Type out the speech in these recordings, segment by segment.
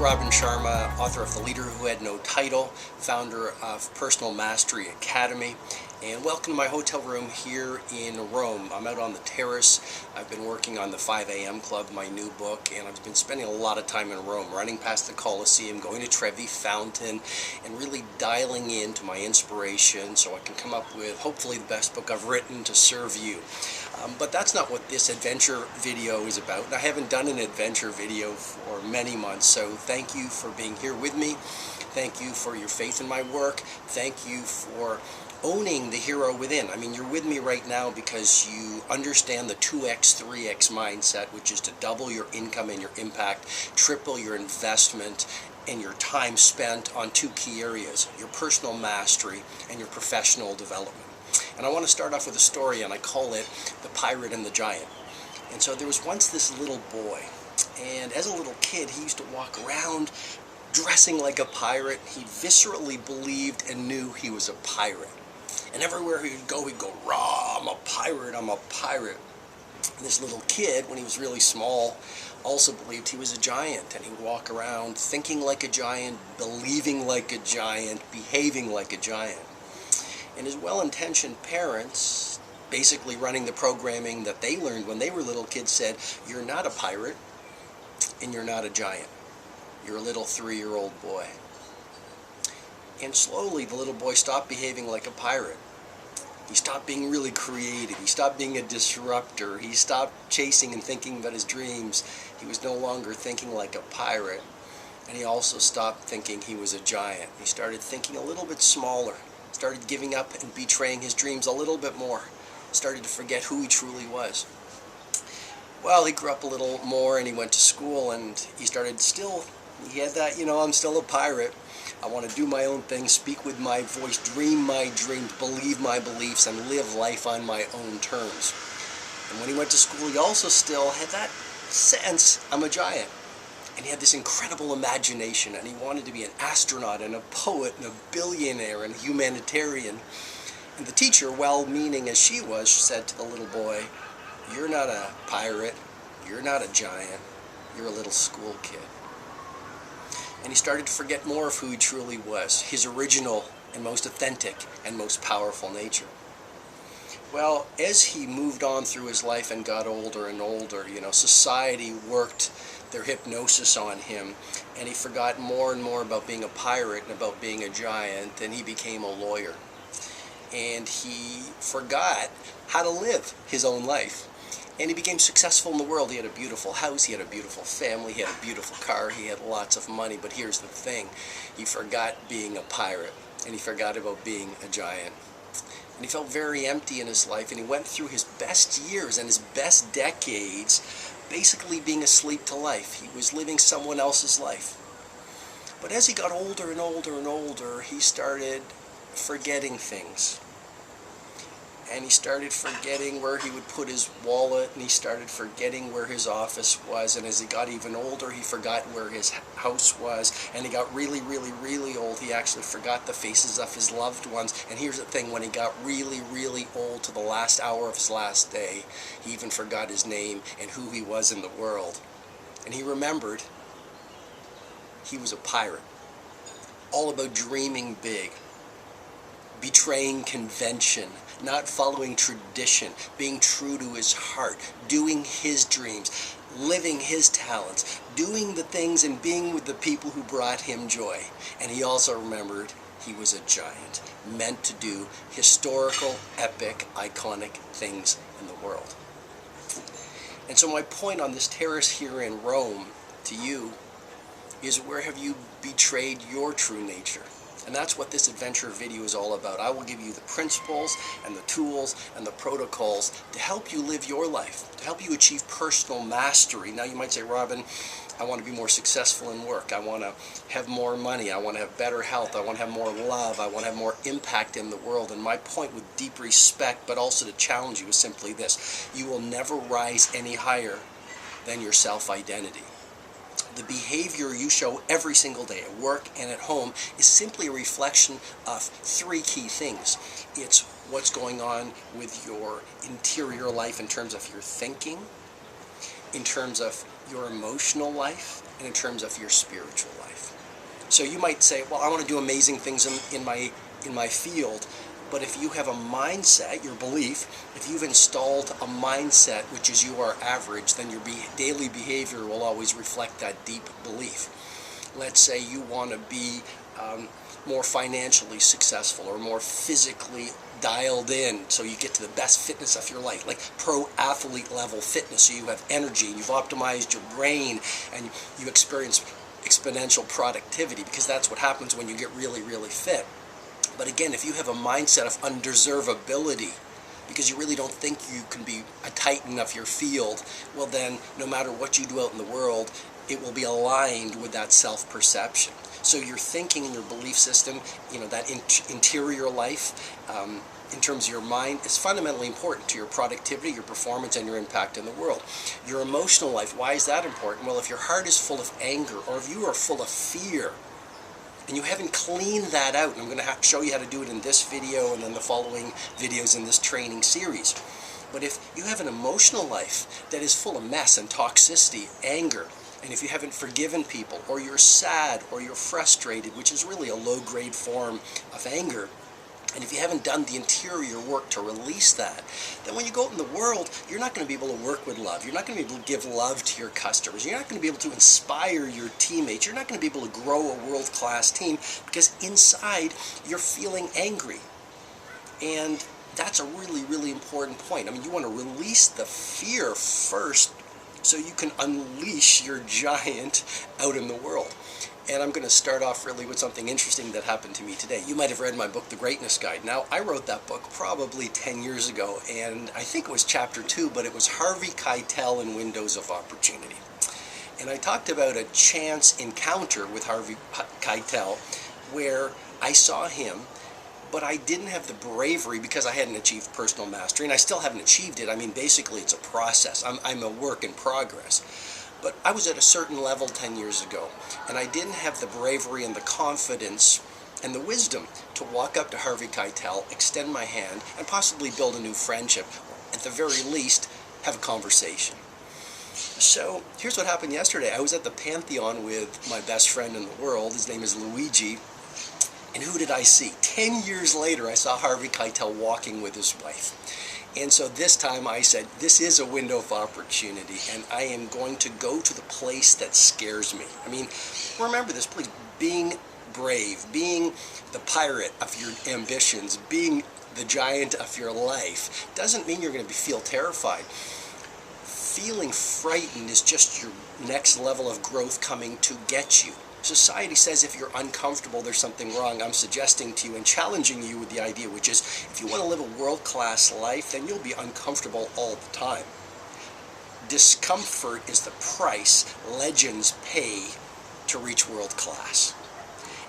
RobinSharma, author of The Leader Who Had No Title, founder of Personal Mastery Academy, and welcome to my hotel room here in Rome. I'm out on the terrace. I've been working on the 5 a.m. Club, my new book, and I've been spending a lot of time in Rome, running past the Colosseum, going to Trevi Fountain, and really dialing into my inspiration so I can come up with hopefully the best book I've written to serve you. But that's not what this adventure video is about. I haven't done an adventure video for many months, so thank you for being here with me. Thank you for your faith in my work. Thank you for owning the hero within. I mean, you're with me right now because you understand the 2x, 3x mindset, which is to double your income and your impact, triple your investment and your time spent on two key areas, your personal mastery and your professional development. And I want to start off with a story, and I call it The Pirate and the Giant. And so there was once this little boy, and as a little kid he used to walk around dressing like a pirate. He viscerally believed and knew he was a pirate. And everywhere he'd go, "Rah, I'm a pirate, I'm a pirate." And this little kid, when he was really small, also believed he was a giant, and he'd walk around thinking like a giant, believing like a giant, behaving like a giant. And his well-intentioned parents, basically running the programming that they learned when they were little kids, said, "You're not a pirate, and you're not a giant. You're a little 3-year-old boy." And slowly the little boy stopped behaving like a pirate. He stopped being really creative. He stopped being a disruptor. He stopped chasing and thinking about his dreams. He was no longer thinking like a pirate. And he also stopped thinking he was a giant. He started thinking a little bit smaller. Started giving up and betraying his dreams a little bit more. Started to forget who he truly was. Well, he grew up a little more and he went to school, and he had that, I'm still a pirate. I want to do my own thing, speak with my voice, dream my dreams, believe my beliefs, and live life on my own terms. And when he went to school, he also still had that sense, I'm a giant. And he had this incredible imagination, and he wanted to be an astronaut and a poet and a billionaire and a humanitarian. And the teacher, well-meaning as she was, said to the little boy, "You're not a pirate, you're not a giant, you're a little school kid." And he started to forget more of who he truly was, his original and most authentic and most powerful nature. Well, as he moved on through his life and got older and older, society worked their hypnosis on him, and he forgot more and more about being a pirate and about being a giant, and he became a lawyer. And he forgot how to live his own life. And he became successful in the world. He had a beautiful house, he had a beautiful family, he had a beautiful car, he had lots of money. But here's the thing, he forgot being a pirate, and he forgot about being a giant. And he felt very empty in his life, and he went through his best years and his best decades basically being asleep to life. He was living someone else's life. But as he got older and older and older, he started forgetting things. And he started forgetting where he would put his wallet, and he started forgetting where his office was. And as he got even older, he forgot where his house was. And he got really, really, really old, he actually forgot the faces of his loved ones. And here's the thing, when he got really, really old, to the last hour of his last day, he even forgot his name and who he was in the world. And he remembered he was a pirate, all about dreaming big, betraying convention, not following tradition, being true to his heart, doing his dreams, living his talents, doing the things and being with the people who brought him joy. And he also remembered he was a giant, meant to do historical, epic, iconic things in the world. And so my point on this terrace here in Rome to you is, where have you betrayed your true nature? And that's what this adventure video is all about. I will give you the principles and the tools and the protocols to help you live your life, to help you achieve personal mastery. Now you might say, "Robin, I want to be more successful in work. I want to have more money. I want to have better health. I want to have more love. I want to have more impact in the world." And my point, with deep respect, but also to challenge you, is simply this: you will never rise any higher than your self-identity. The behavior you show every single day at work and at home is simply a reflection of three key things. It's what's going on with your interior life in terms of your thinking, in terms of your emotional life and in terms of your spiritual life. So you might say, well, I want to do amazing things in my field. But if you have a mindset, your belief, if you've installed a mindset which is you are average, then your daily behavior will always reflect that deep belief. Let's say you want to be more financially successful or more physically dialed in so you get to the best fitness of your life, like pro athlete level fitness, so you have energy and you've optimized your brain and you experience exponential productivity, because that's what happens when you get really, really fit. But again, if you have a mindset of undeservability, because you really don't think you can be a titan of your field, well then, no matter what you do out in the world, it will be aligned with that self-perception. So your thinking and your belief system, that interior life, in terms of your mind, is fundamentally important to your productivity, your performance, and your impact in the world. Your emotional life, why is that important? Well, if your heart is full of anger, or if you are full of fear, and you haven't cleaned that out, and I'm going to show you how to do it in this video and then the following videos in this training series. But if you have an emotional life that is full of mess and toxicity, anger, and if you haven't forgiven people, or you're sad, or you're frustrated, which is really a low-grade form of anger, and if you haven't done the interior work to release that, then when you go out in the world, you're not going to be able to work with love. You're not going to be able to give love to your customers. You're not going to be able to inspire your teammates. You're not going to be able to grow a world-class team because inside you're feeling angry. And that's a really, really important point. I mean, you want to release the fear first so you can unleash your giant out in the world. And I'm going to start off really with something interesting that happened to me today. You might have read my book, The Greatness Guide. Now, I wrote that book probably 10 years ago, and I think it was chapter 2, but it was Harvey Keitel and Windows of Opportunity. And I talked about a chance encounter with Harvey Keitel where I saw him, but I didn't have the bravery because I hadn't achieved personal mastery, and I still haven't achieved it. I mean, basically, it's a process. I'm a work in progress. But I was at a certain level 10 years ago, and I didn't have the bravery and the confidence and the wisdom to walk up to Harvey Keitel, extend my hand, and possibly build a new friendship. At the very least, have a conversation. So here's what happened yesterday. I was at the Pantheon with my best friend in the world. His name is Luigi. And who did I see? 10 years later, I saw Harvey Keitel walking with his wife. And so this time I said, this is a window of opportunity, and I am going to go to the place that scares me. I mean, remember this, please. Being brave, being the pirate of your ambitions, being the giant of your life, doesn't mean you're going to feel terrified. Feeling frightened is just your next level of growth coming to get you. Society says if you're uncomfortable, there's something wrong. I'm suggesting to you and challenging you with the idea, which is if you want to live a world-class life, then you'll be uncomfortable all the time. Discomfort is the price legends pay to reach world-class.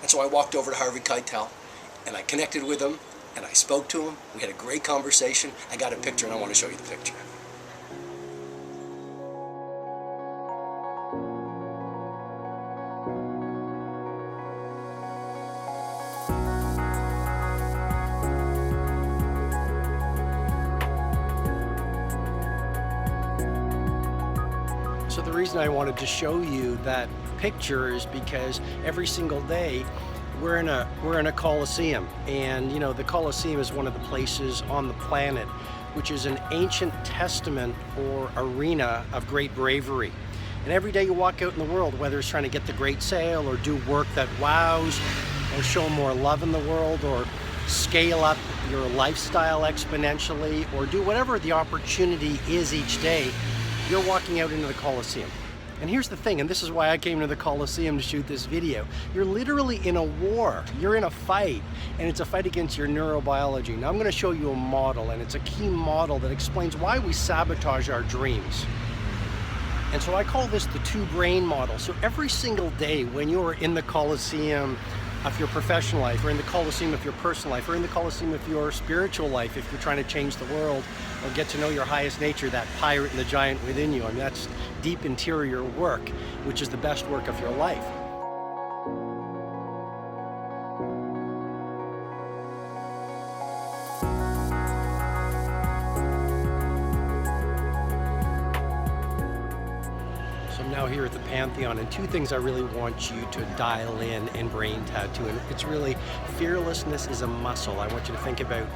And so I walked over to Harvey Keitel, and I connected with him, and I spoke to him. We had a great conversation. I got a picture, and I want to show you the picture. So the reason I wanted to show you that picture is because every single day we're in a Colosseum, and the Colosseum is one of the places on the planet which is an ancient testament or arena of great bravery. And every day you walk out in the world, whether it's trying to get the great sale or do work that wows or show more love in the world or scale up your lifestyle exponentially or do whatever the opportunity is each day, you're walking out into the Colosseum. And here's the thing, and this is why I came to the Colosseum to shoot this video. You're literally in a war. You're in a fight, and it's a fight against your neurobiology. Now I'm going to show you a model, and it's a key model that explains why we sabotage our dreams. And so I call this the two-brain model. So every single day when you're in the Colosseum of your professional life, or in the Colosseum of your personal life, or in the Colosseum of your spiritual life, if you're trying to change the world or get to know your highest nature, that pirate and the giant within you. I mean, that's deep interior work, which is the best work of your life. So now here at the Pantheon, and two things I really want you to dial in brain tattoo. And it's really, fearlessness is a muscle. I want you to think about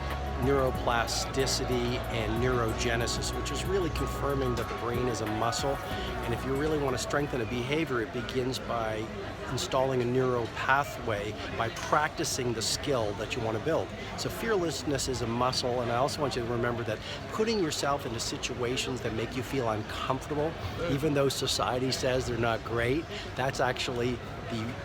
neuroplasticity and neurogenesis, which is really confirming that the brain is a muscle. And if you really want to strengthen a behavior, it begins by installing a neural pathway by practicing the skill that you want to build. So fearlessness is a muscle, and I also want you to remember that putting yourself into situations that make you feel uncomfortable, even though society says they're not great, that's actually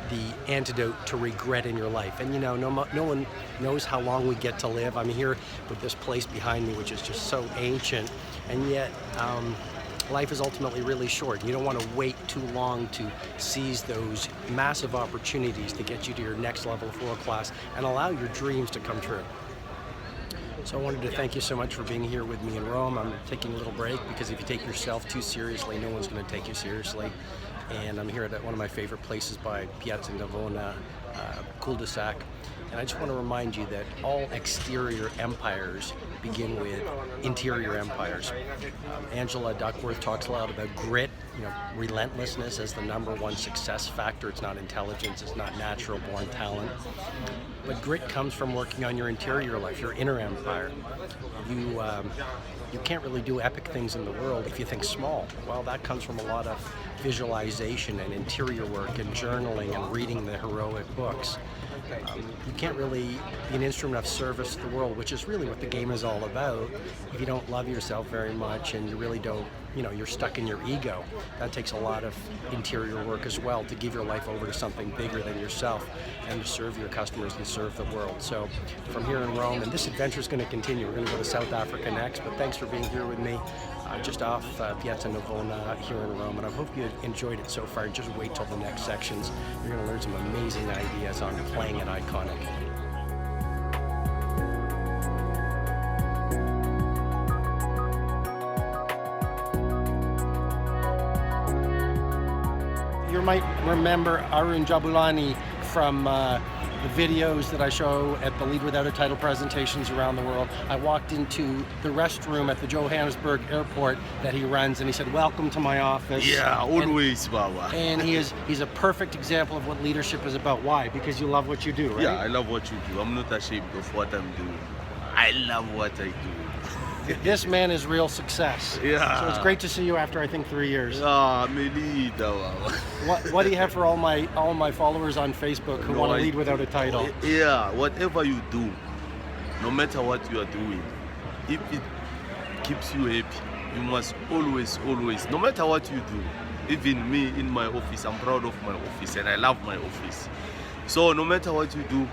the antidote to regret in your life. And no one knows how long we get to live. I'm here with this place behind me, which is just so ancient, and yet life is ultimately really short. You don't want to wait too long to seize those massive opportunities to get you to your next level of world class and allow your dreams to come true. So I wanted to thank you so much for being here with me in Rome. I'm taking a little break because if you take yourself too seriously, no one's going to take you seriously. And I'm here at one of my favorite places by Piazza Navona, cul-de-sac. And I just want to remind you that all exterior empires begin with interior empires. Angela Duckworth talks a lot about grit, relentlessness as the #1 success factor. It's not intelligence, it's not natural born talent. But grit comes from working on your interior life, your inner empire. You can't really do epic things in the world if you think small. Well, that comes from a lot of visualization and interior work and journaling and reading the heroic books. You can't really be an instrument of service to the world, which is really what the game is all about, if you don't love yourself very much and you really don't, you're stuck in your ego. That takes a lot of interior work as well to give your life over to something bigger than yourself and to serve your customers and serve the world. So from here in Rome, and this adventure is going to continue. We're going to go to South Africa next, but thanks for being here with me just off Piazza Navona here in Rome, and I hope you enjoyed it so far. Just wait till the next sections. You're going to learn some amazing ideas on playing it iconic. You might remember Arun Jabulani from the videos that I show at the Lead Without a Title presentations around the world. I walked into the restroom at the Johannesburg airport that he runs, and he said, "Welcome to my office." Yeah, always, Baba. And he's a perfect example of what leadership is about. Why? Because you love what you do, right? Yeah, I love what you do. I'm not ashamed of what I'm doing. I love what I do. This man is real success. Yeah. So it's great to see you after, I think, 3 years. Ah, me leader. What do you have for all my followers on Facebook who want to lead without a title? Yeah, whatever you do, no matter what you are doing, if it keeps you happy, you must always, no matter what you do, even me in my office, I'm proud of my office and I love my office. So no matter what you do,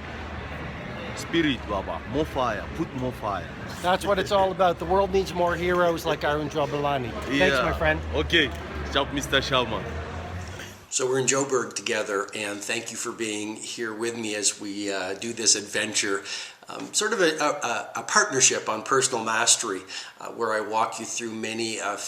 spirit, Baba, more fire, put more fire. That's what it's all about. The world needs more heroes like Arun Jabulani. Thanks, my friend. Okay, ciao, Mr. Sharma. So we're in Joburg together, and thank you for being here with me as we do this adventure. Sort of a partnership on personal mastery, where I walk you through many of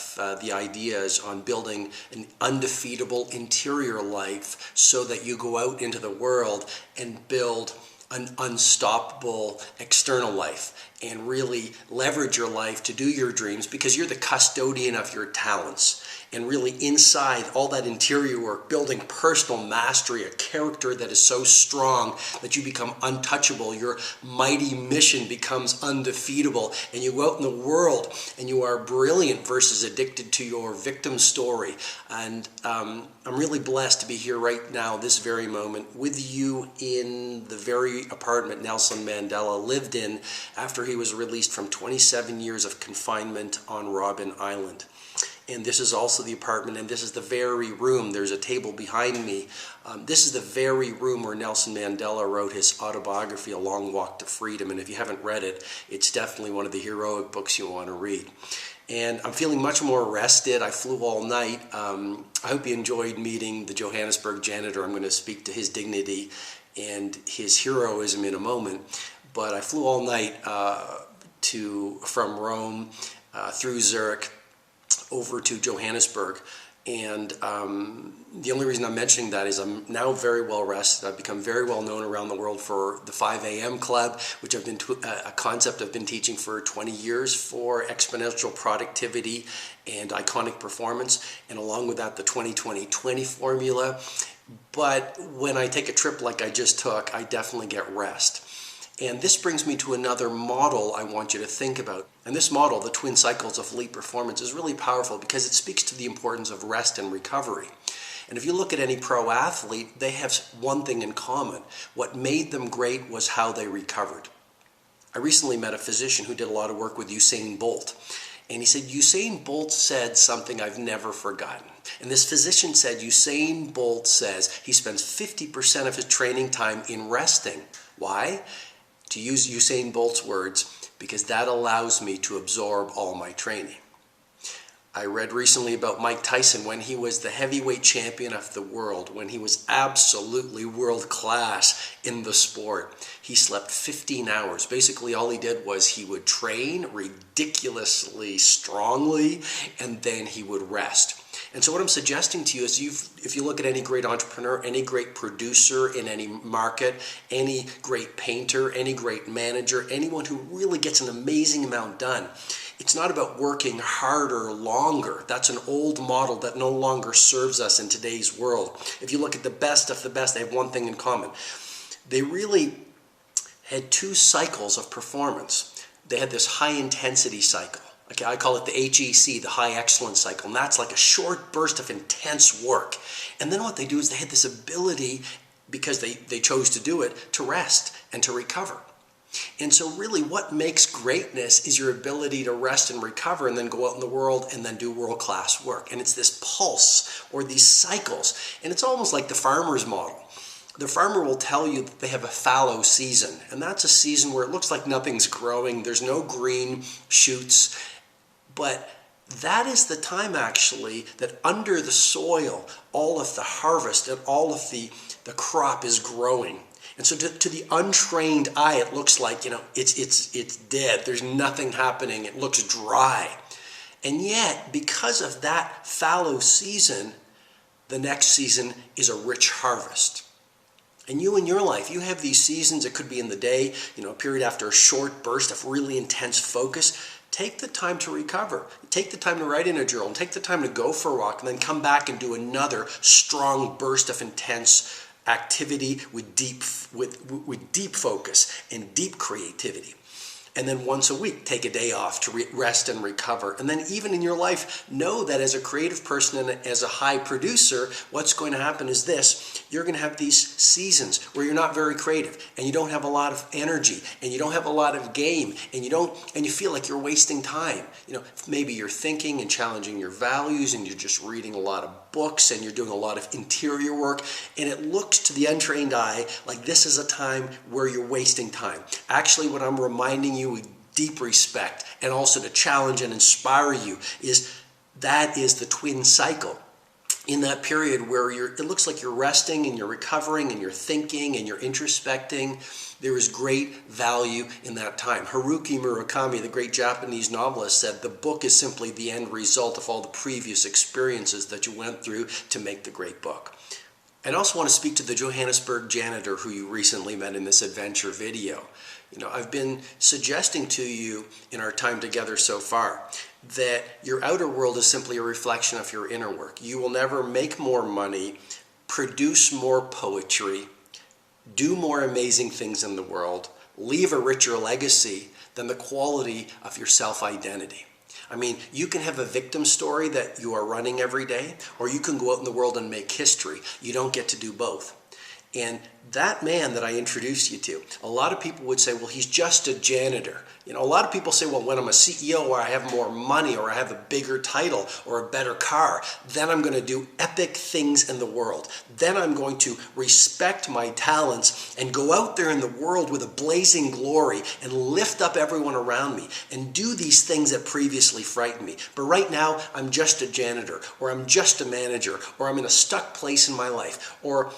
the ideas on building an undefeatable interior life so that you go out into the world and build an unstoppable external life and really leverage your life to do your dreams, because you're the custodian of your talents. And really inside all that interior work, building personal mastery, a character that is so strong that you become untouchable, your mighty mission becomes undefeatable, and you go out in the world and you are brilliant versus addicted to your victim story. And I'm really blessed to be here right now, this very moment, with you in the very apartment Nelson Mandela lived in after he was released from 27 years of confinement on Robben Island. And this is also the apartment, and this is the very room. There's a table behind me. This is the very room where Nelson Mandela wrote his autobiography, A Long Walk to Freedom. And if you haven't read it, it's definitely one of the heroic books you want to read. And I'm feeling much more rested. I flew all night. I hope you enjoyed meeting the Johannesburg janitor. I'm going to speak to his dignity and his heroism in a moment. But I flew all night from Rome through Zurich over to Johannesburg, And the only reason I'm mentioning that is I'm now very well rested. I've become very well known around the world for the 5 a.m. club, which I've been a concept I've been teaching for 20 years for exponential productivity and iconic performance. And along with that, the 20-20-20 formula. But when I take a trip like I just took, I definitely get rest. And this brings me to another model I want you to think about. And this model, the twin cycles of elite performance, is really powerful because it speaks to the importance of rest and recovery. And if you look at any pro athlete, they have one thing in common. What made them great was how they recovered. I recently met a physician who did a lot of work with Usain Bolt. And he said, Usain Bolt said something I've never forgotten. And this physician said, Usain Bolt says he spends 50% of his training time in resting. Why? To use Usain Bolt's words, because that allows me to absorb all my training. I read recently about Mike Tyson when he was the heavyweight champion of the world, when he was absolutely world class in the sport. He slept 15 hours. Basically, all he did was he would train ridiculously strongly, and then he would rest. And so what I'm suggesting to you is if you look at any great entrepreneur, any great producer in any market, any great painter, any great manager, anyone who really gets an amazing amount done, it's not about working harder, longer. That's an old model that no longer serves us in today's world. If you look at the best of the best, they have one thing in common. They really had two cycles of performance. They had this high intensity cycle. Okay, I call it the HEC, the high excellence cycle, and that's like a short burst of intense work. And then what they do is they had this ability, because they chose to do it, to rest and to recover. And so really what makes greatness is your ability to rest and recover and then go out in the world and then do world-class work. And it's this pulse or these cycles. And it's almost like the farmer's model. The farmer will tell you that they have a fallow season, and that's a season where it looks like nothing's growing, there's no green shoots, but that is the time actually that under the soil, all of the harvest and all of the crop is growing. And so to the untrained eye, it looks like, it's dead, there's nothing happening, it looks dry. And yet, because of that fallow season, the next season is a rich harvest. And you in your life, you have these seasons. It could be in the day, a period after a short burst of really intense focus. Take the time to recover. Take the time to write in a journal. Take the time to go for a walk and then come back and do another strong burst of intense activity with deep focus and deep creativity. And then once a week, take a day off to rest and recover. And then even in your life, know that as a creative person and as a high producer, what's going to happen is this. You're going to have these seasons where you're not very creative and you don't have a lot of energy and you don't have a lot of game and you feel like you're wasting time. Maybe you're thinking and challenging your values and you're just reading a lot of books and you're doing a lot of interior work, and it looks to the untrained eye like this is a time where you're wasting time. Actually, what I'm reminding you with deep respect and also to challenge and inspire you is that is the twin cycle. In that period where it looks like you're resting and you're recovering and you're thinking and you're introspecting, there is great value in that time. Haruki Murakami, the great Japanese novelist, said the book is simply the end result of all the previous experiences that you went through to make the great book. I also want to speak to the Johannesburg janitor who you recently met in this adventure video. I've been suggesting to you in our time together so far that your outer world is simply a reflection of your inner work. You will never make more money, produce more poetry, do more amazing things in the world, leave a richer legacy than the quality of your self-identity. You can have a victim story that you are running every day, or you can go out in the world and make history. You don't get to do both. And that man that I introduced you to, a lot of people would say, well, he's just a janitor. A lot of people say, well, when I'm a CEO or I have more money or I have a bigger title or a better car, then I'm going to do epic things in the world. Then I'm going to respect my talents and go out there in the world with a blazing glory and lift up everyone around me and do these things that previously frightened me. But right now, I'm just a janitor, or I'm just a manager, or I'm in a stuck place in my life, or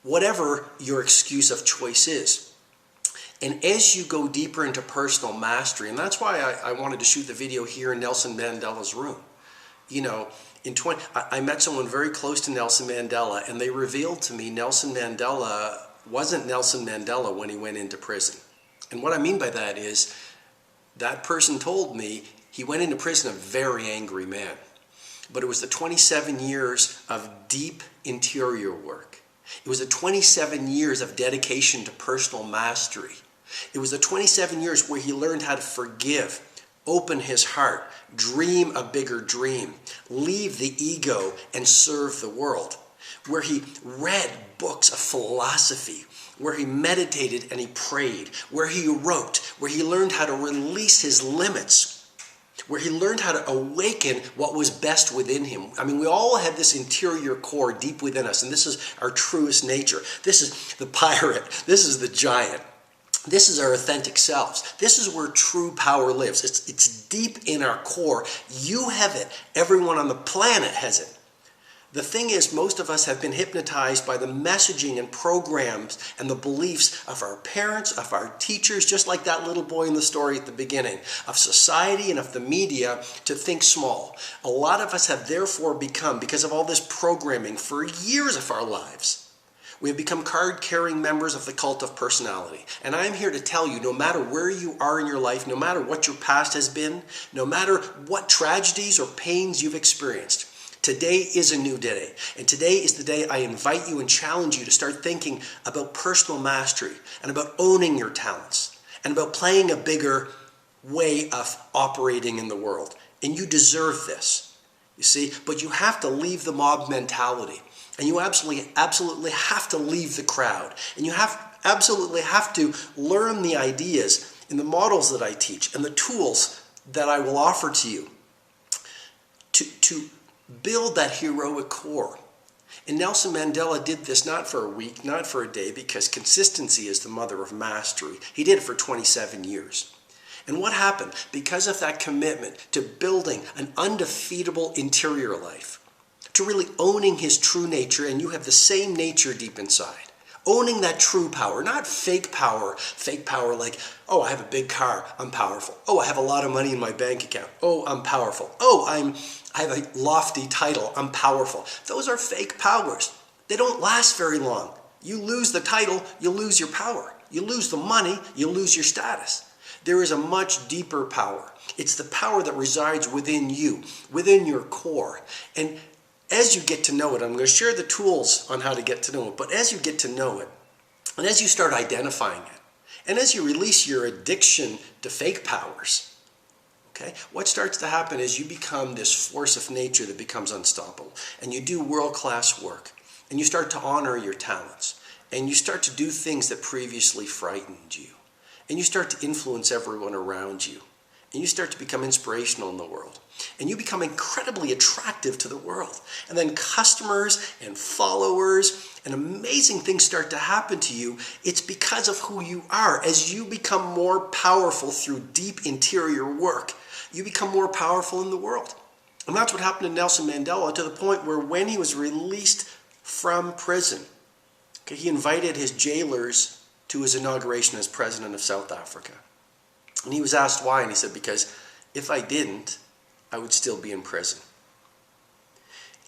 whatever your excuse of choice is. And as you go deeper into personal mastery, and that's why I wanted to shoot the video here in Nelson Mandela's room. You know, I met someone very close to Nelson Mandela, and they revealed to me Nelson Mandela wasn't Nelson Mandela when he went into prison. And what I mean by that is, that person told me he went into prison a very angry man. But it was the 27 years of deep interior work. It was the 27 years of dedication to personal mastery. It was the 27 years where he learned how to forgive, open his heart, dream a bigger dream, leave the ego and serve the world. Where he read books of philosophy, where he meditated and he prayed, where he wrote, where he learned how to release his limits, where he learned how to awaken what was best within him. I mean, we all have this interior core deep within us, and this is our truest nature. This is the pirate. This is the giant. This is our authentic selves. This is where true power lives. It's deep in our core. You have it. Everyone on the planet has it. The thing is, most of us have been hypnotized by the messaging and programs and the beliefs of our parents, of our teachers, just like that little boy in the story at the beginning, of society and of the media, to think small. A lot of us have therefore become, because of all this programming for years of our lives, we have become card-carrying members of the cult of personality. And I am here to tell you, no matter where you are in your life, no matter what your past has been, no matter what tragedies or pains you've experienced, today is a new day, and today is the day I invite you and challenge you to start thinking about personal mastery and about owning your talents and about playing a bigger way of operating in the world. And you deserve this, you see, but you have to leave the mob mentality, and you absolutely have to leave the crowd, and you absolutely have to learn the ideas and the models that I teach and the tools that I will offer to you to build that heroic core. And Nelson Mandela did this not for a week, not for a day, because consistency is the mother of mastery. He did it for 27 years. And what happened? Because of that commitment to building an undefeatable interior life, to really owning his true nature, and you have the same nature deep inside. Owning that true power, not fake power like, oh, I have a big car, I'm powerful. Oh, I have a lot of money in my bank account. Oh, I'm powerful. Oh, I have a lofty title, I'm powerful. Those are fake powers. They don't last very long. You lose the title, you lose your power. You lose the money, you lose your status. There is a much deeper power. It's the power that resides within you, within your core. And as you get to know it, I'm going to share the tools on how to get to know it, but as you get to know it, and as you start identifying it, and as you release your addiction to fake powers, okay, what starts to happen is you become this force of nature that becomes unstoppable, and you do world-class work, and you start to honor your talents, and you start to do things that previously frightened you, and you start to influence everyone around you, and you start to become inspirational in the world. And you become incredibly attractive to the world. And then customers and followers and amazing things start to happen to you. It's because of who you are. As you become more powerful through deep interior work, you become more powerful in the world. And that's what happened to Nelson Mandela, to the point where when he was released from prison, okay, he invited his jailers to his inauguration as president of South Africa. And he was asked why, and he said, because if I didn't, I would still be in prison.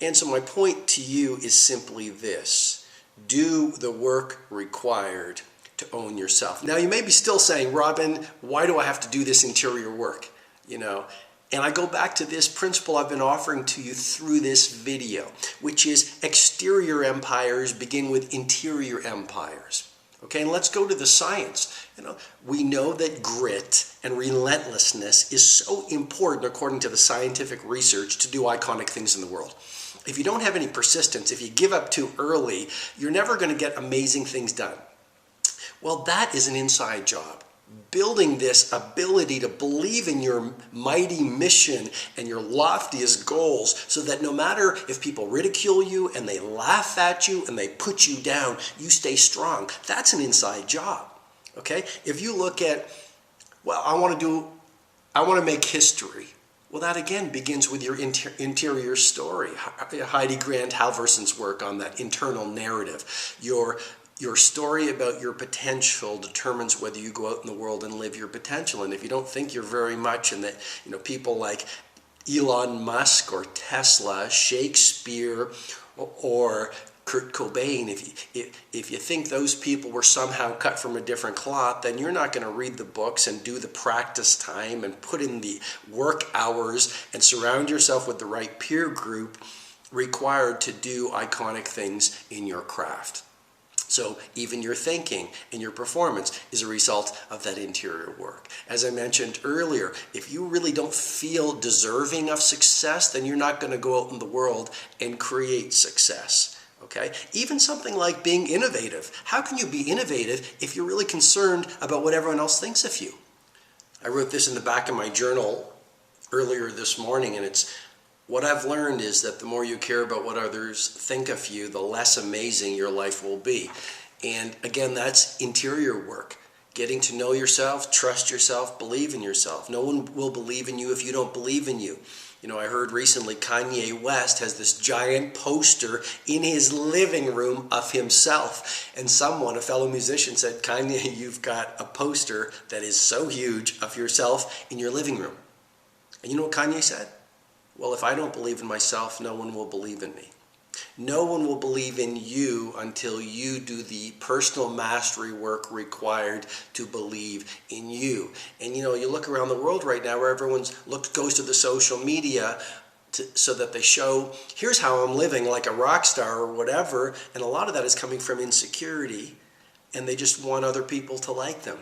And so my point to you is simply this: do the work required to own yourself. Now you may be still saying, Robin, why do I have to do this interior work? You know, and I go back to this principle I've been offering to you through this video, which is exterior empires begin with interior empires. Okay, and let's go to the science. You know, we know that grit and relentlessness is so important, according to the scientific research, to do iconic things in the world. If you don't have any persistence, if you give up too early, you're never going to get amazing things done. Well, that is an inside job. Building this ability to believe in your mighty mission and your loftiest goals, so that no matter if people ridicule you and they laugh at you and they put you down, you stay strong. That's an inside job. Okay? If you look at, well, I want to make history. Well, that again begins with your interior story. Heidi Grant Halverson's work on that internal narrative. Your story about your potential determines whether you go out in the world and live your potential. And if you don't think you're very much, and that, you know, people like Elon Musk or Tesla, Shakespeare, or Kurt Cobain, if you think those people were somehow cut from a different cloth, then you're not going to read the books and do the practice time and put in the work hours and surround yourself with the right peer group required to do iconic things in your craft. So even your thinking and your performance is a result of that interior work. As I mentioned earlier, if you really don't feel deserving of success, then you're not going to go out in the world and create success. Okay? Even something like being innovative. How can you be innovative if you're really concerned about what everyone else thinks of you? I wrote this in the back of my journal earlier this morning, and it's what I've learned is that the more you care about what others think of you, the less amazing your life will be. And again, that's interior work. Getting to know yourself, trust yourself, believe in yourself. No one will believe in you if you don't believe in you. You know, I heard recently Kanye West has this giant poster in his living room of himself. And someone, a fellow musician, said, Kanye, you've got a poster that is so huge of yourself in your living room. And you know what Kanye said? Well, if I don't believe in myself, no one will believe in me. No one will believe in you until you do the personal mastery work required to believe in you. And you know, you look around the world right now where everyone's goes to the social media so that they show, here's how I'm living like a rock star or whatever. And a lot of that is coming from insecurity, and they just want other people to like them.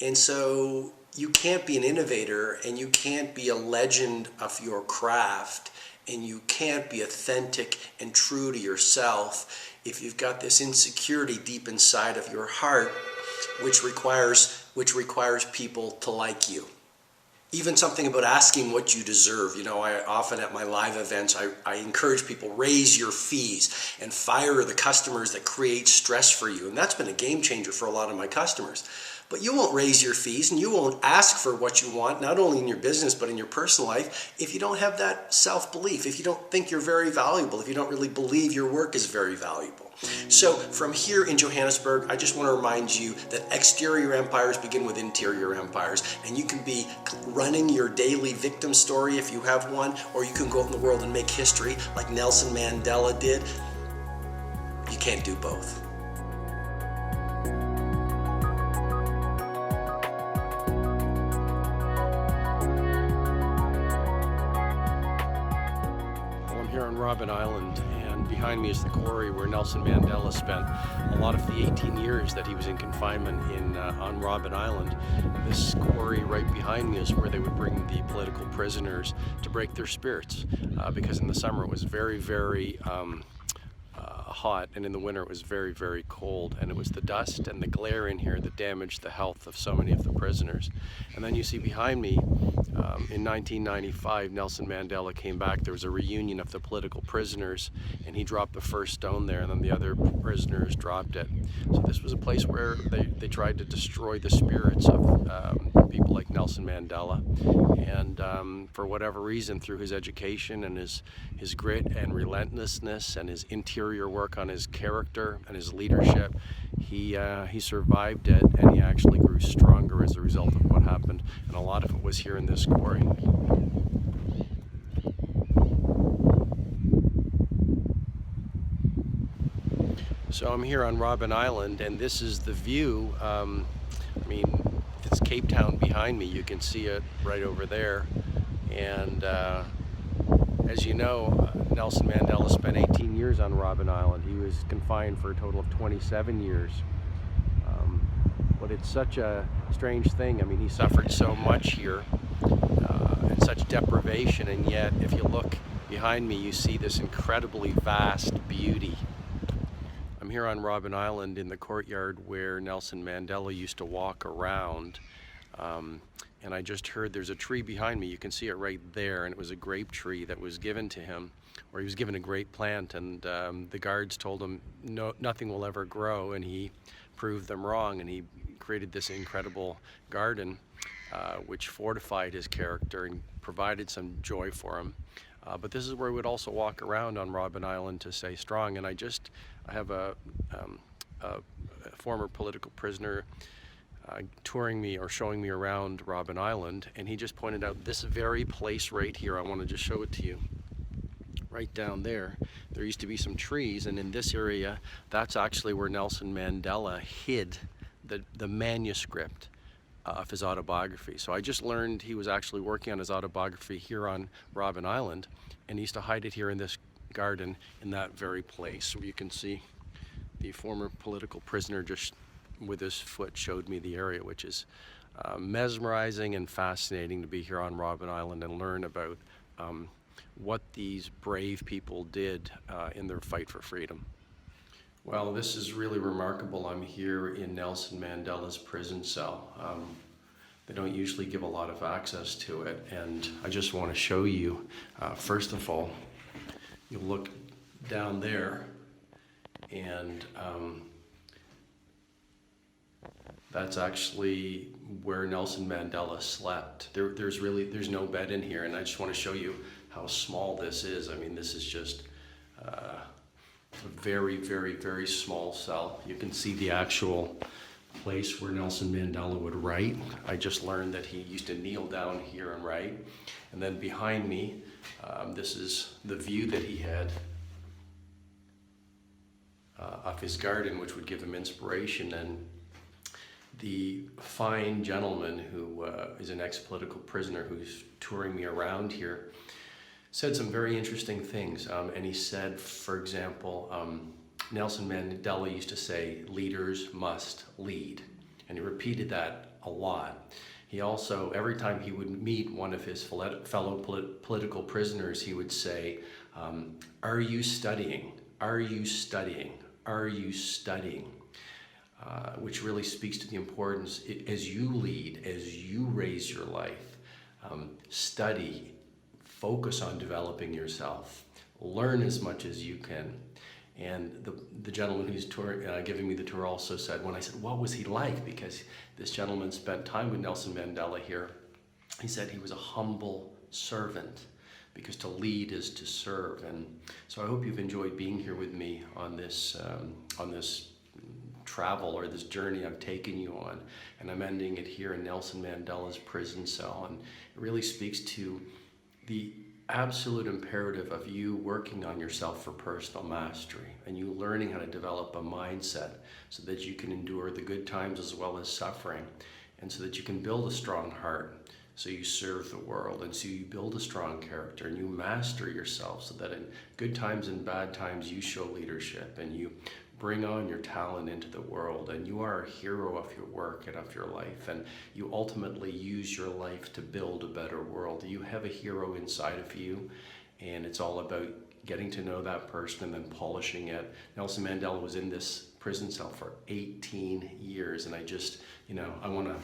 And so you can't be an innovator, and you can't be a legend of your craft, and you can't be authentic and true to yourself if you've got this insecurity deep inside of your heart, which requires people to like you. Even something about asking what you deserve. You know, I often at my live events, I encourage people, raise your fees and fire the customers that create stress for you. And that's been a game changer for a lot of my customers. But you won't raise your fees and you won't ask for what you want, not only in your business, but in your personal life, if you don't have that self-belief, if you don't think you're very valuable, if you don't really believe your work is very valuable. So from here in Johannesburg, I just want to remind you that exterior empires begin with interior empires, and you can be running your daily victim story if you have one, or you can go out in the world and make history like Nelson Mandela did. You can't do both. Here on Robben Island, and behind me is the quarry where Nelson Mandela spent a lot of the 18 years that he was in confinement on Robben Island. This quarry right behind me is where they would bring the political prisoners to break their spirits, because in the summer it was very, very hot, and in the winter it was very, very cold, and it was the dust and the glare in here that damaged the health of so many of the prisoners. And then you see behind me, in 1995, Nelson Mandela came back. There was a reunion of the political prisoners, and he dropped the first stone there, and then the other prisoners dropped it. So this was a place where they tried to destroy the spirits of people like Nelson Mandela. And for whatever reason, through his education and his grit and relentlessness and his interior work on his character and his leadership, he survived it, and he actually grew stronger as a result of what happened. And a lot of it was here in this quarry. So I'm here on Robben Island, and this is the view. I mean, it's Cape Town behind me. You can see it right over there. And as you know, Nelson Mandela spent 18 years on Robben Island. He was confined for a total of 27 years. But it's such a strange thing. I mean, he suffered so much here, and such deprivation, and yet if you look behind me, you see this incredibly vast beauty. I'm here on Robben Island in the courtyard where Nelson Mandela used to walk around, and I just heard there's a tree behind me. You can see it right there, and it was a grape tree that was given to him, or he was given a grape plant, and the guards told him nothing will ever grow, and he proved them wrong, and he created this incredible garden which fortified his character and provided some joy for him. But this is where he would also walk around on Robben Island to stay strong. And I have a former political prisoner touring me or showing me around Robben Island, and he just pointed out this very place right here. I want to just show it to you. Right down there, there used to be some trees, and in this area, that's actually where Nelson Mandela hid the manuscript of his autobiography. So I just learned he was actually working on his autobiography here on Robben Island, and he used to hide it here in this garden in that very place. Where you can see the former political prisoner just with his foot showed me the area, which is mesmerizing and fascinating to be here on Robben Island and learn about what these brave people did in their fight for freedom. Well, this is really remarkable. I'm here in Nelson Mandela's prison cell. They don't usually give a lot of access to it, and I just want to show you, first of all, you look down there, and that's actually where Nelson Mandela slept. There's no bed in here, and I just want to show you how small this is. I mean, this is just a very, very, very small cell. You can see the actual place where Nelson Mandela would write. I just learned that he used to kneel down here and write. And then behind me, this is the view that he had of his garden, which would give him inspiration. And the fine gentleman who is an ex-political prisoner who's touring me around here said some very interesting things. And he said, for example, Nelson Mandela used to say, leaders must lead. And he repeated that a lot. He also, every time he would meet one of his fellow political prisoners, he would say, are you studying? Are you studying? Are you studying? Which really speaks to the importance, as you lead, as you raise your life, study, focus on developing yourself, learn as much as you can. And the gentleman who's giving me the tour also said, when I said, what was he like? Because this gentleman spent time with Nelson Mandela here. He said he was a humble servant, because to lead is to serve. And so I hope you've enjoyed being here with me on this travel, or this journey I've taken you on. And I'm ending it here in Nelson Mandela's prison cell. And it really speaks to the absolute imperative of you working on yourself for personal mastery, and you learning how to develop a mindset so that you can endure the good times as well as suffering, and so that you can build a strong heart, so you serve the world, and so you build a strong character, and you master yourself so that in good times and bad times you show leadership, and you bring on your talent into the world, and you are a hero of your work and of your life, and you ultimately use your life to build a better world. You have a hero inside of you, and it's all about getting to know that person and then polishing it. Nelson Mandela was in this prison cell for 18 years, and I just, I want to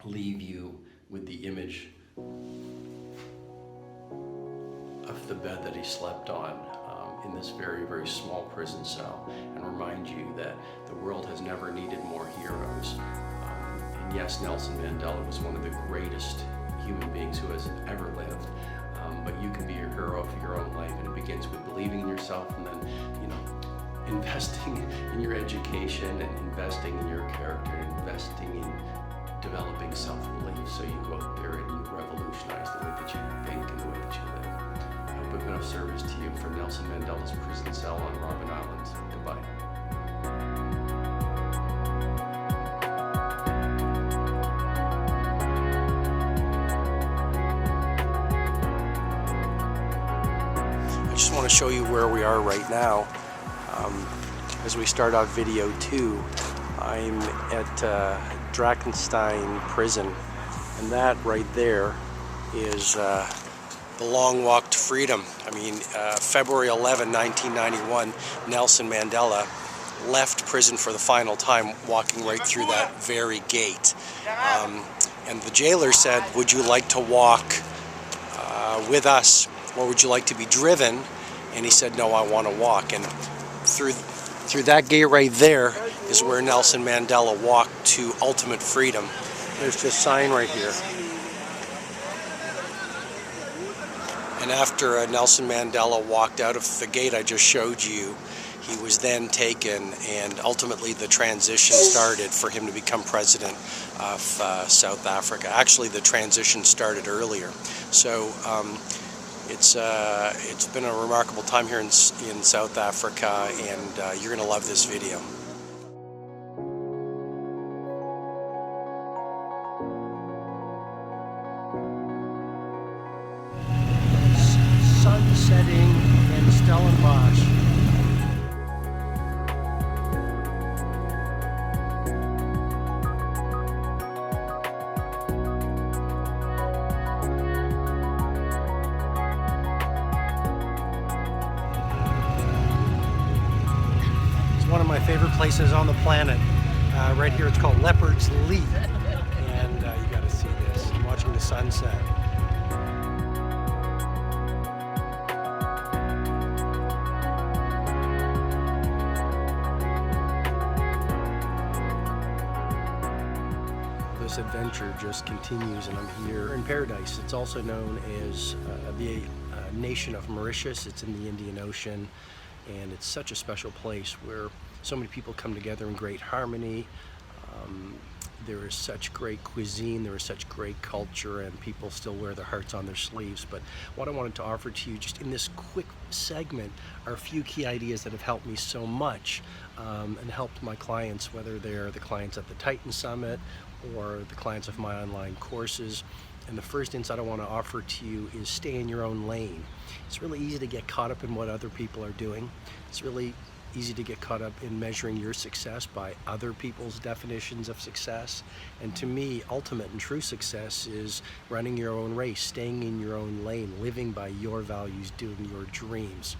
leave you with the image of the bed that he slept on in this very, very small prison cell, and remind you that the world has never needed more heroes. And yes, Nelson Mandela was one of the greatest human beings who has ever lived, but you can be your hero for your own life, and it begins with believing in yourself, and then, investing in your education, and investing in your character, and investing in developing self-belief, so you go out there and you revolutionize the way that you think and the way that you live. I hope I've been of service to you from Nelson Mandela's prison cell on Robben Island. Goodbye. I just want to show you where we are right now. As we start off video 2, I'm at Drakenstein prison, and that right there is the long walk to freedom. I mean, February 11, 1991, Nelson Mandela left prison for the final time, walking right through that very gate. And the jailer said, would you like to walk with us, or would you like to be driven? And he said, no, I want to walk. And through that gate right there is where Nelson Mandela walked to ultimate freedom. There's this sign right here. And after Nelson Mandela walked out of the gate I just showed you, He was then taken, and ultimately the transition started for him to become president of South Africa. Actually, the transition started earlier. So it's been a remarkable time here in South Africa, and you're going to love this video. Sun setting in Stellenbosch. One of my favorite places on the planet. Right here, it's called Leopard's Leap, and you got to see this. I'm watching the sunset. This adventure just continues, and I'm here in paradise. It's also known as the nation of Mauritius. It's in the Indian Ocean. And it's such a special place where so many people come together in great harmony. There is such great cuisine, there is such great culture, and people still wear their hearts on their sleeves. But what I wanted to offer to you just in this quick segment are a few key ideas that have helped me so much and helped my clients, whether they're the clients at the Titan Summit or the clients of my online courses. And the first insight I want to offer to you is stay in your own lane. It's really easy to get caught up in what other people are doing. It's really easy to get caught up in measuring your success by other people's definitions of success. And to me, ultimate and true success is running your own race, staying in your own lane, living by your values, doing your dreams.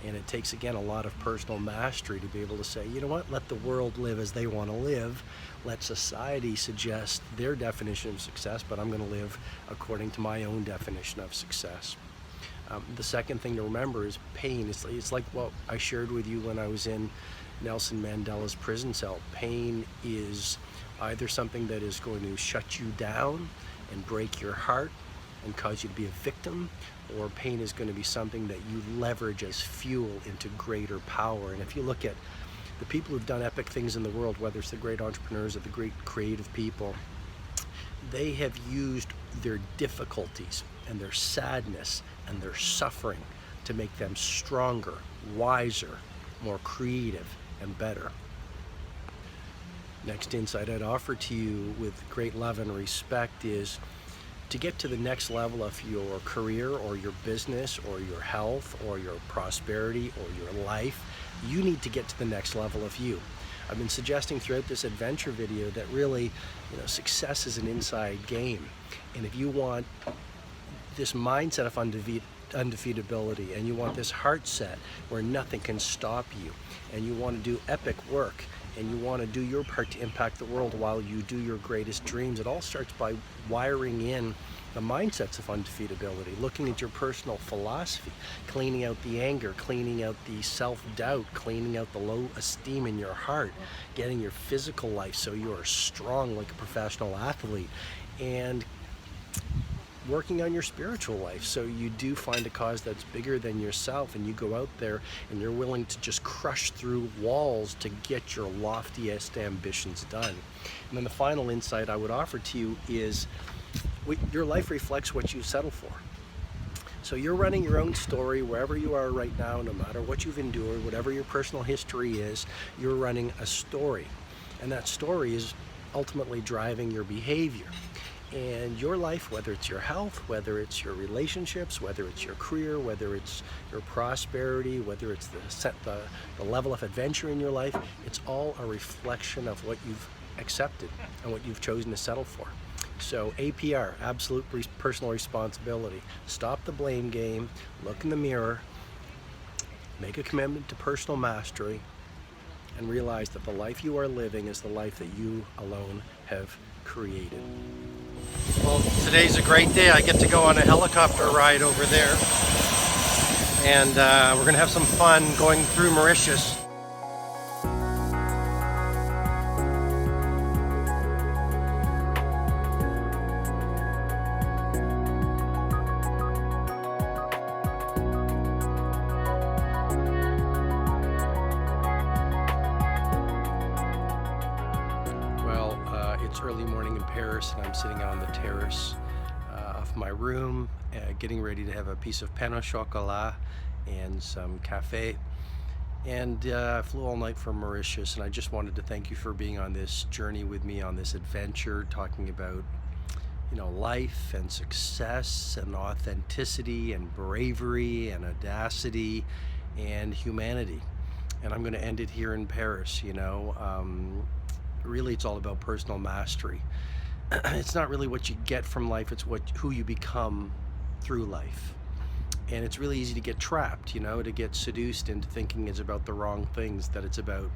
And it takes, again, a lot of personal mastery to be able to say, you know what, let the world live as they want to live. Let society suggest their definition of success, but I'm going to live according to my own definition of success. The second thing to remember is pain. It's like what I shared with you when I was in Nelson Mandela's prison cell. Pain is either something that is going to shut you down and break your heart and cause you to be a victim, or pain is going to be something that you leverage as fuel into greater power. And if you look at the people who've done epic things in the world, whether it's the great entrepreneurs or the great creative people, they have used their difficulties and their sadness and their suffering to make them stronger, wiser, more creative, and better. Next insight I'd offer to you with great love and respect is to get to the next level of your career or your business or your health or your prosperity or your life, you need to get to the next level of you. I've been suggesting throughout this adventure video that really, success is an inside game. And if you want this mindset of undefeatability, and you want this heart set where nothing can stop you, and you want to do epic work, and you want to do your part to impact the world while you do your greatest dreams, it all starts by wiring in the mindsets of undefeatability, looking at your personal philosophy, cleaning out the anger, cleaning out the self-doubt, cleaning out the low esteem in your heart, getting your physical life so you are strong like a professional athlete, and working on your spiritual life so you do find a cause that's bigger than yourself, and you go out there and you're willing to just crush through walls to get your loftiest ambitions done. And then the final insight I would offer to you is your life reflects what you settle for. So you're running your own story wherever you are right now, no matter what you've endured, whatever your personal history is, you're running a story. And that story is ultimately driving your behavior. And your life, whether it's your health, whether it's your relationships, whether it's your career, whether it's your prosperity, whether it's the level of adventure in your life, it's all a reflection of what you've accepted and what you've chosen to settle for. So APR, absolute personal responsibility. Stop the blame game, look in the mirror, make a commitment to personal mastery, and realize that the life you are living is the life that you alone have created. Well, today's a great day. I get to go on a helicopter ride over there, and we're going to have some fun going through Mauritius. early morning in Paris, and I'm sitting out on the terrace of my room, getting ready to have a piece of pain au chocolat and some cafe. And I flew all night from Mauritius, and I just wanted to thank you for being on this journey with me, on this adventure, talking about life and success and authenticity and bravery and audacity and humanity. And I'm going to end it here in Paris. Really, it's all about personal mastery. It's not really what you get from life, it's who you become through life. And it's really easy to get trapped, to get seduced into thinking it's about the wrong things, that it's about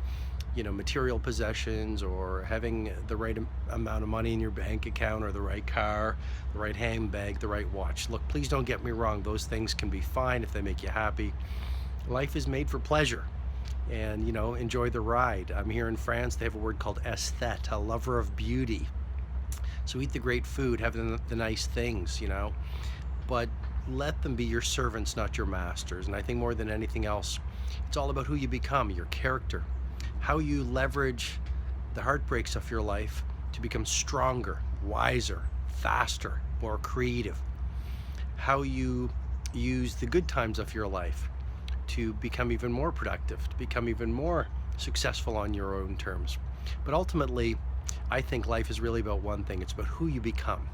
material possessions or having the right amount of money in your bank account, or the right car, the right handbag, the right watch. Look, please don't get me wrong, those things can be fine if they make you happy. Life is made for pleasure, and enjoy the ride. I'm here in France. They have a word called esthete, a lover of beauty. So eat the great food, have the nice things, but let them be your servants, not your masters. And I think more than anything else, it's all about who you become, your character, how you leverage the heartbreaks of your life to become stronger, wiser, faster, more creative, how you use the good times of your life to become even more productive, to become even more successful on your own terms. But ultimately, I think life is really about one thing. It's about who you become.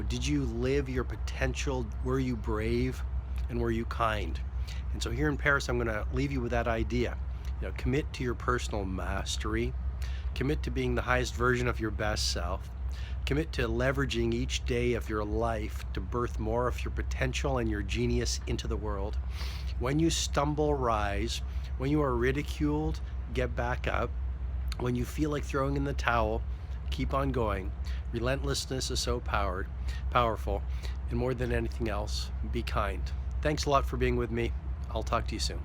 Did you live your potential? Were you brave? And were you kind? And so here in Paris, I'm going to leave you with that idea. Commit to your personal mastery. Commit to being the highest version of your best self. Commit to leveraging each day of your life to birth more of your potential and your genius into the world. When you stumble, rise. When you are ridiculed, get back up. When you feel like throwing in the towel, keep on going. Relentlessness is so powerful. And more than anything else, be kind. Thanks a lot for being with me. I'll talk to you soon.